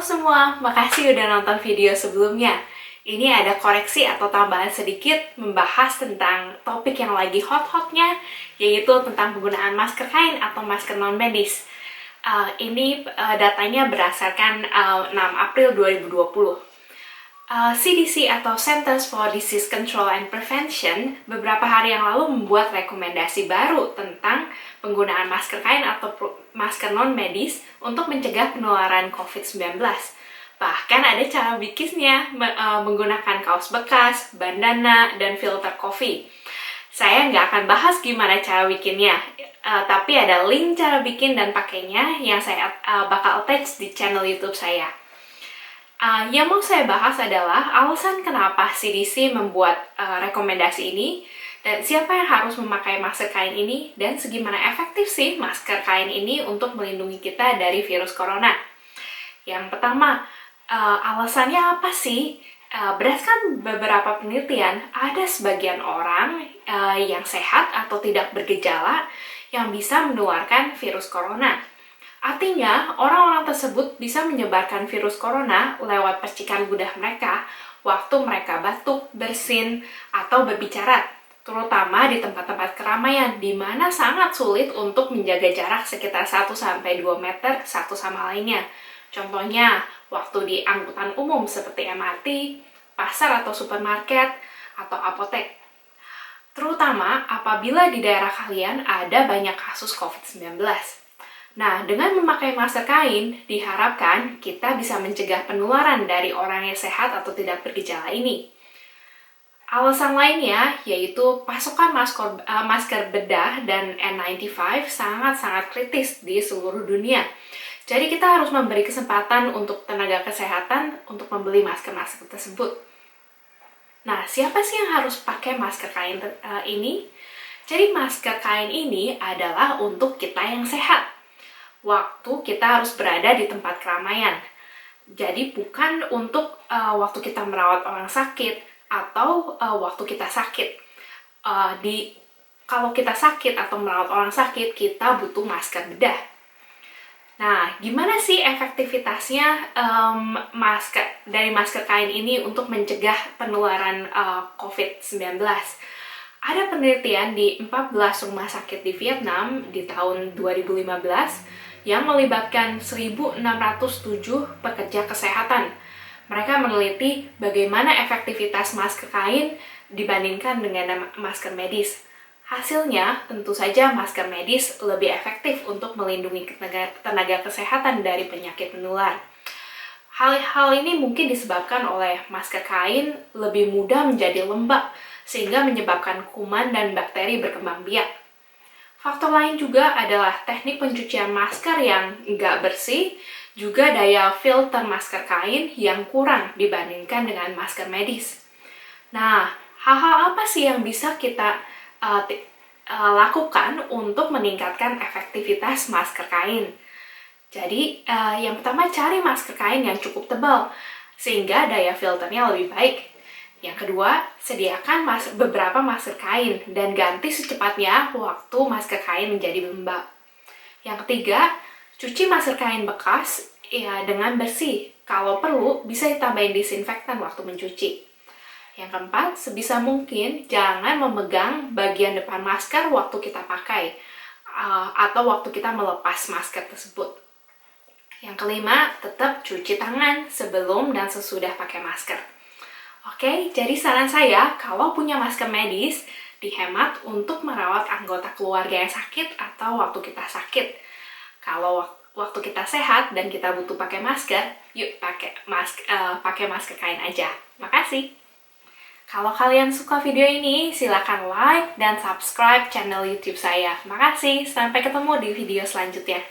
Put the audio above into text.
semua, makasih udah nonton video sebelumnya. Ini ada koreksi atau tambahan sedikit membahas tentang topik yang lagi hot-hotnya, yaitu tentang penggunaan masker kain atau masker non-medis. Ini datanya berdasarkan 6 April 2020. CDC atau Centers for Disease Control and Prevention beberapa hari yang lalu membuat rekomendasi baru tentang penggunaan masker kain atau masker non-medis untuk mencegah penularan COVID-19. Bahkan ada cara bikinnya menggunakan kaos bekas, bandana, dan filter kopi. Saya nggak akan bahas gimana cara bikinnya, tapi ada link cara bikin dan pakainya yang saya bakal attach di channel YouTube saya. Yang mau saya bahas adalah alasan kenapa CDC membuat rekomendasi ini, dan siapa yang harus memakai masker kain ini, dan segimana efektif sih masker kain ini untuk melindungi kita dari virus corona. Yang pertama, alasannya apa sih? Berdasarkan beberapa penelitian, ada sebagian orang yang sehat atau tidak bergejala yang bisa menularkan virus corona. Artinya, orang-orang tersebut bisa menyebarkan virus corona lewat percikan ludah mereka waktu mereka batuk, bersin, atau berbicara, terutama di tempat-tempat keramaian di mana sangat sulit untuk menjaga jarak sekitar 1-2 meter satu sama lainnya. Contohnya, waktu di angkutan umum seperti MRT, pasar atau supermarket, atau apotek. Terutama apabila di daerah kalian ada banyak kasus COVID-19. Nah, dengan memakai masker kain, diharapkan kita bisa mencegah penularan dari orang yang sehat atau tidak bergejala ini. Alasan lainnya yaitu pasokan masker bedah dan N95 sangat-sangat kritis di seluruh dunia. Jadi kita harus memberi kesempatan untuk tenaga kesehatan untuk membeli masker-masker tersebut. Nah, siapa sih yang harus pakai masker kain ini? Jadi masker kain ini adalah untuk kita yang sehat. Waktu kita harus berada di tempat keramaian. Jadi bukan untuk waktu kita merawat orang sakit atau waktu kita sakit. Kalau kita sakit atau merawat orang sakit, kita butuh masker bedah. Nah, gimana sih efektivitasnya dari masker kain ini untuk mencegah penularan COVID-19? Ada penelitian di 14 rumah sakit di Vietnam di tahun 2015 yang melibatkan 1.607 pekerja kesehatan. Mereka meneliti bagaimana efektivitas masker kain dibandingkan dengan masker medis. Hasilnya, tentu saja masker medis lebih efektif untuk melindungi tenaga kesehatan dari penyakit menular. Hal ini mungkin disebabkan oleh masker kain lebih mudah menjadi lembab, sehingga menyebabkan kuman dan bakteri berkembang biak. Faktor lain juga adalah teknik pencucian masker yang nggak bersih, juga daya filter masker kain yang kurang dibandingkan dengan masker medis. Nah, hal-hal apa sih yang bisa kita lakukan untuk meningkatkan efektivitas masker kain? Jadi, yang pertama cari masker kain yang cukup tebal, sehingga daya filternya lebih baik. Yang kedua, sediakan beberapa masker kain dan ganti secepatnya waktu masker kain menjadi lembab. Yang ketiga, cuci masker kain bekas dengan bersih. Kalau perlu, bisa ditambahin disinfektan waktu mencuci. Yang keempat, sebisa mungkin jangan memegang bagian depan masker waktu kita pakai atau waktu kita melepas masker tersebut. Yang kelima, tetap cuci tangan sebelum dan sesudah pakai masker. Oke, jadi saran saya, kalau punya masker medis, dihemat untuk merawat anggota keluarga yang sakit atau waktu kita sakit. Kalau waktu kita sehat dan kita butuh pakai masker, yuk pakai masker kain aja. Makasih. Kalau kalian suka video ini, silakan like dan subscribe channel YouTube saya. Makasih, sampai ketemu di video selanjutnya.